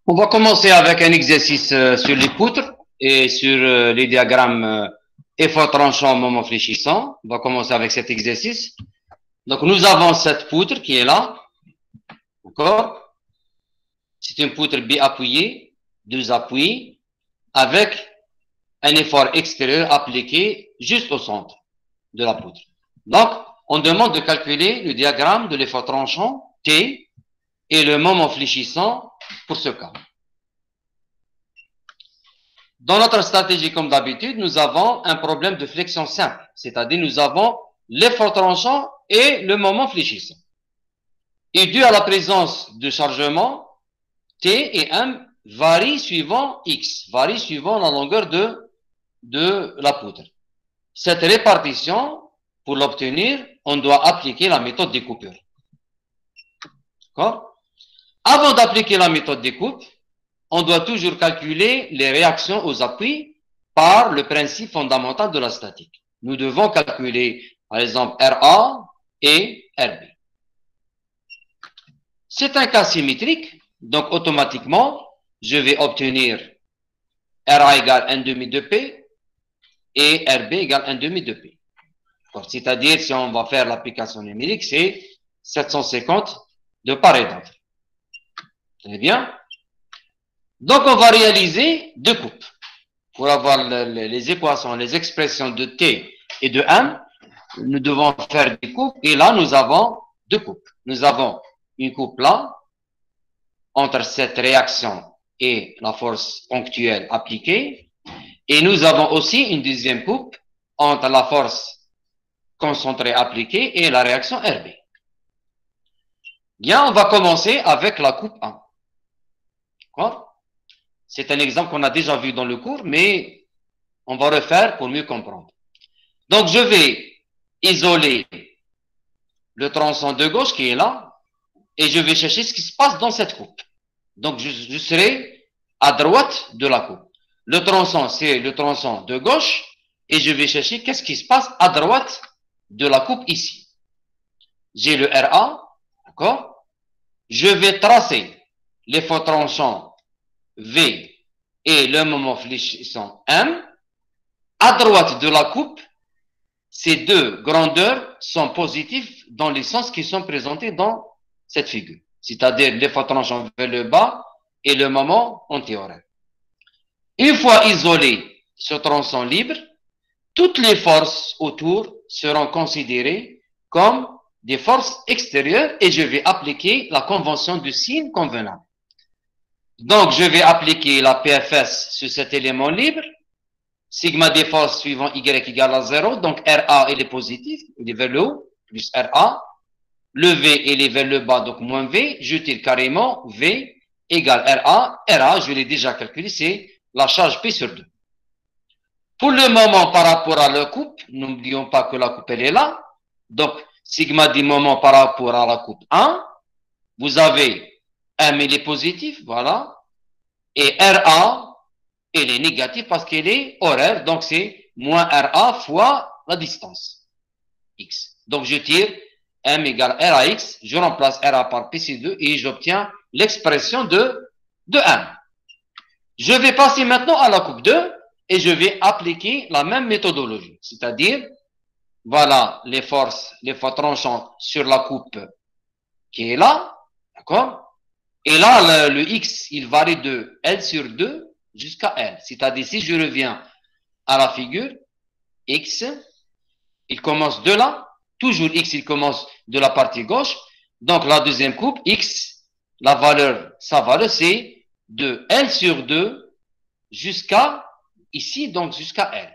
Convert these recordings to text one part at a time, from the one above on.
On va commencer avec un exercice sur les poutres et sur les diagrammes effort tranchant, moment fléchissant. On va commencer avec cet exercice. Donc, nous avons cette poutre qui est là. D'accord? C'est une poutre bi-appuyée, deux appuis, avec un effort extérieur appliqué juste au centre de la poutre. Donc, on demande de calculer le diagramme de l'effort tranchant, T, et le moment fléchissant pour ce cas. Dans notre stratégie, comme d'habitude, nous avons un problème de flexion simple, c'est-à-dire nous avons l'effort tranchant et le moment fléchissant. Et dû à la présence de chargement, T et M varient suivant X, varient suivant la longueur de la poutre. Cette répartition, pour l'obtenir, on doit appliquer la méthode découpure. D'accord? Avant d'appliquer la méthode découpe, on doit toujours calculer les réactions aux appuis par le principe fondamental de la statique. Nous devons calculer, par exemple, RA et RB. C'est un cas symétrique, donc automatiquement, je vais obtenir RA égale 1 demi de P et RB égale 1 demi de P. C'est-à-dire, si on va faire l'application numérique, c'est 750 de part et d'autre. Très bien. Donc, on va réaliser deux coupes. Pour avoir les équations, les expressions de T et de M, nous devons faire des coupes. Et là, nous avons deux coupes. Nous avons une coupe là, entre cette réaction et la force ponctuelle appliquée. Et nous avons aussi une deuxième coupe entre la force concentrée appliquée et la réaction RB. Bien, on va commencer avec la coupe 1. D'accord? C'est un exemple qu'on a déjà vu dans le cours, mais on va refaire pour mieux comprendre. Donc, je vais isoler le tronçon de gauche qui est là, et je vais chercher ce qui se passe dans cette coupe. Donc, je serai à droite de la coupe. Le tronçon, c'est le tronçon de gauche, et je vais chercher qu'est-ce qui se passe à droite de la coupe ici. J'ai le RA, d'accord? Je vais tracer l'effort tranchant V et le moment fléchissant M. À droite de la coupe, ces deux grandeurs sont positives dans les sens qui sont présentés dans cette figure. C'est-à-dire l'effort tranchant vers le bas et le moment antihoraire. Une fois isolé ce tronçon libre, toutes les forces autour seront considérées comme des forces extérieures et je vais appliquer la convention de signe convenable. Donc, je vais appliquer la PFS sur cet élément libre. Sigma des forces suivant Y égale à 0. Donc, RA, il est positif, il est vers le haut, plus RA. Le V, il est vers le bas, donc moins V. Je tire carrément V égale RA. RA, je l'ai déjà calculé, c'est la charge P sur 2. Pour le moment, par rapport à la coupe, n'oublions pas que la coupe, elle est là. Donc, sigma du moment par rapport à la coupe 1, vous avez M, il est positif, voilà. Et RA, il est négatif parce qu'il est horaire, donc c'est moins RA fois la distance, X. Donc, je tire M égale RAX, je remplace RA par PC2 et j'obtiens l'expression de M. Je vais passer maintenant à la coupe 2 et je vais appliquer la même méthodologie, c'est-à-dire, voilà les forces tranchantes sur la coupe qui est là, d'accord? Et là, le X, il varie de L sur 2 jusqu'à L. C'est-à-dire, si je reviens à la figure, X, il commence de là, toujours X, il commence de la partie gauche. Donc, la deuxième coupe, X, sa valeur, c'est de L sur 2 jusqu'à ici, donc jusqu'à L.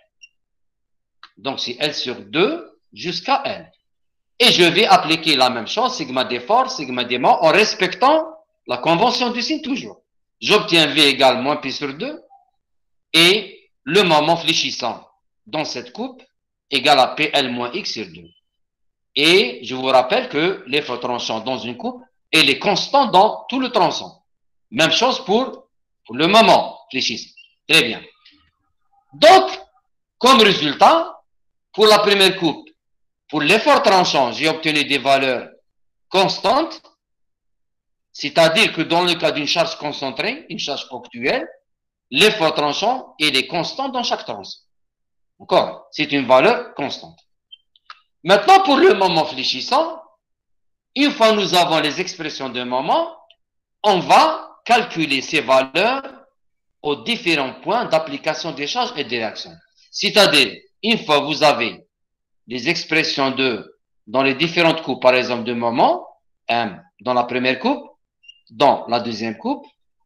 Donc, c'est L sur 2 jusqu'à L. Et je vais appliquer la même chose, sigma des forces, sigma des moments, en respectant la convention du signe toujours. J'obtiens V égale moins P sur 2 et le moment fléchissant dans cette coupe égale à PL moins X sur 2. Et je vous rappelle que l'effort tranchant dans une coupe, elle est constant dans tout le tronçon. Même chose pour le moment fléchissant. Très bien. Donc, comme résultat, pour la première coupe, pour l'effort tranchant, j'ai obtenu des valeurs constante, c'est-à-dire que dans le cas d'une charge concentrée, une charge ponctuelle, l'effort tranchant, il est constant dans chaque tranche. D'accord? C'est une valeur constante. Maintenant, pour le moment fléchissant, une fois que nous avons les expressions de moment, on va calculer ces valeurs aux différents points d'application des charges et des réactions. C'est-à-dire, une fois que vous avez les expressions dans les différentes coupes, par exemple, de moment, dans la première coupe, dans la deuxième coupe,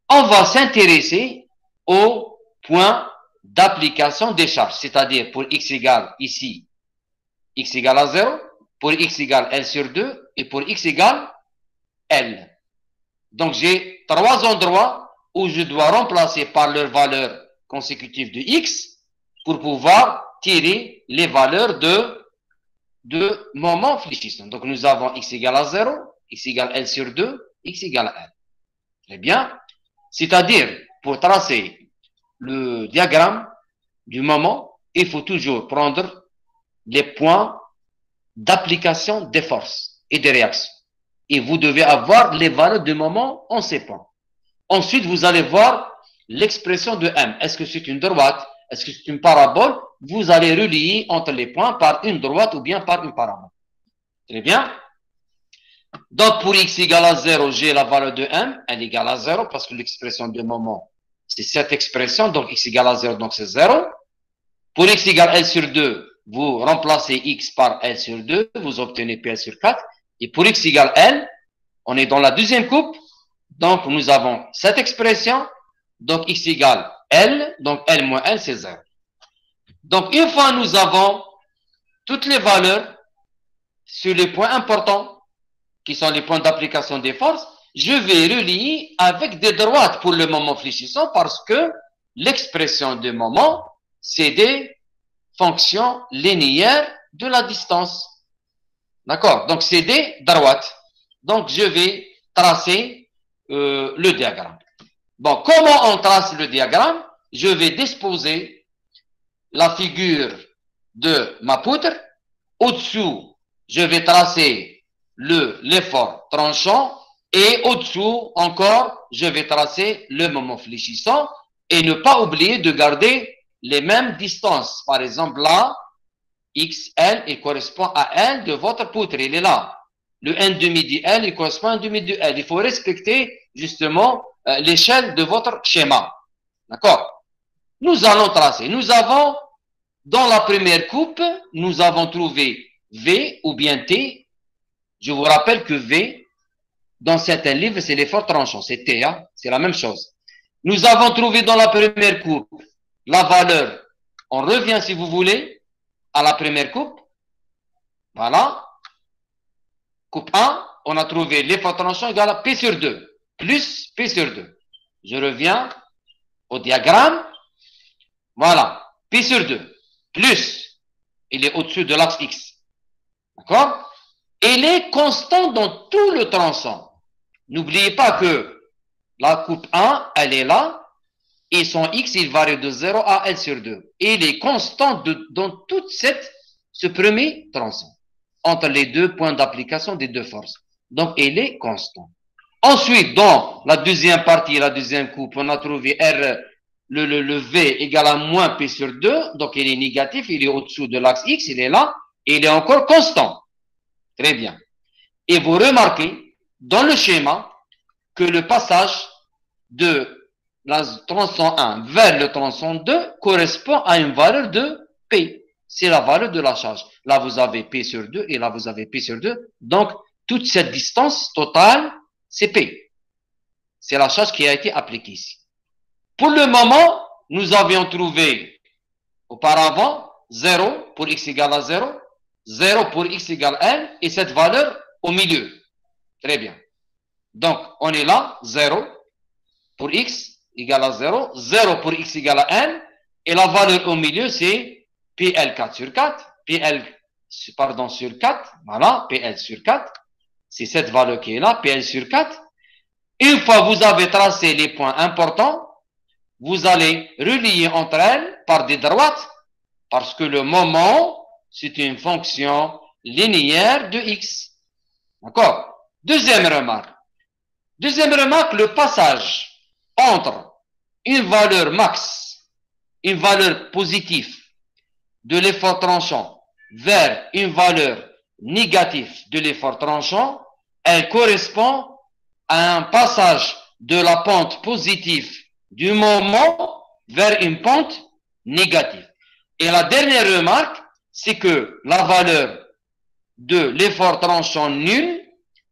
on va s'intéresser aux points d'application des charges. C'est-à-dire, pour x égale ici, x égale à 0, pour x égale L sur 2, et pour x égale L. Donc, j'ai trois endroits où je dois remplacer par leur valeur consécutive de x pour pouvoir tirer les valeurs de moment fléchissant. Donc, nous avons x égale à 0, x égale L sur 2, x égale L. Très bien. C'est-à-dire, pour tracer le diagramme du moment, il faut toujours prendre les points d'application des forces et des réactions. Et vous devez avoir les valeurs de moment en ces points. Ensuite, vous allez voir l'expression de M. Est-ce que c'est une droite? Est-ce que c'est une parabole? Vous allez relier entre les points par une droite ou bien par une parabole. Très bien. Donc, pour x égale à 0, j'ai la valeur de M. Elle est égale à 0 parce que l'expression de moment, c'est cette expression. Donc, x égale à 0, donc c'est 0. Pour x égale L sur 2, vous remplacez x par L sur 2, vous obtenez PL sur 4. Et pour x égale L, on est dans la deuxième coupe. Donc, nous avons cette expression. Donc, x égale L. Donc, L moins L, c'est 0. Donc, une fois nous avons toutes les valeurs sur les points importants, qui sont les points d'application des forces, je vais relier avec des droites pour le moment fléchissant parce que l'expression de moment, c'est des fonctions linéaires de la distance. D'accord? Donc, c'est des droites. Donc, je vais tracer le diagramme. Bon, comment on trace le diagramme? Je vais disposer la figure de ma poutre. Au-dessous, je vais tracer l'effort tranchant. Et au-dessous, encore, je vais tracer le moment fléchissant. Et ne pas oublier de garder les mêmes distances. Par exemple, là, XL, il correspond à L de votre poutre. Il est là. Le 1,5 de L, il correspond à 1,5 de L. Il faut respecter, justement, l'échelle de votre schéma. D'accord? Nous allons tracer. Nous avons, dans la première coupe, nous avons trouvé V ou bien T. Je vous rappelle que V, dans certains livres, c'est l'effort tranchant. C'est T, hein? C'est la même chose. Nous avons trouvé dans la première coupe la valeur. On revient, si vous voulez, à la première coupe. Voilà. Coupe 1, on a trouvé l'effort tranchant égal à P sur 2, plus P sur 2. Je reviens au diagramme. Voilà. P sur 2, plus, il est au-dessus de l'axe X. D'accord? Il est constant dans tout le tronçon. N'oubliez pas que la coupe 1, elle est là, et son X, il varie de 0 à L sur 2. Et il est constant dans tout ce premier tronçon, entre les deux points d'application des deux forces. Donc, il est constant. Ensuite, dans la deuxième partie, la deuxième coupe, on a trouvé R, le V égale à moins P sur 2. Donc, il est négatif, il est au-dessous de l'axe X, il est là, et il est encore constant. Très bien. Et vous remarquez, dans le schéma, que le passage de la tronçon 1 vers le tronçon 2 correspond à une valeur de P. C'est la valeur de la charge. Là, vous avez P sur 2 et là, vous avez P sur 2. Donc, toute cette distance totale, c'est P. C'est la charge qui a été appliquée ici. Pour le moment, nous avions trouvé auparavant 0 pour x égale à 0, 0 pour x égale N et cette valeur au milieu. Très bien. Donc, on est là, 0 pour x égale à 0, 0 pour x égale à N, et la valeur au milieu, c'est PL4 sur 4, sur 4, voilà, PL sur 4, c'est cette valeur qui est là, PL sur 4. Une fois que vous avez tracé les points importants, vous allez relier entre elles par des droites, parce que le moment, c'est une fonction linéaire de x. D'accord? Deuxième remarque. Deuxième remarque, le passage entre une valeur max, une valeur positive de l'effort tranchant vers une valeur négative de l'effort tranchant, elle correspond à un passage de la pente positive du moment vers une pente négative. Et la dernière remarque, c'est que la valeur de l'effort tranchant nul,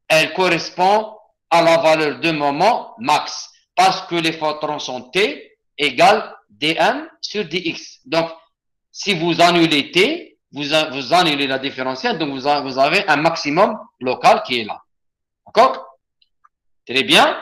elle correspond à la valeur de moment max, parce que l'effort tranchant T égale dm sur dx. Donc, si vous annulez T, vous annulez la différentielle, donc vous avez un maximum local qui est là. D'accord? Très bien.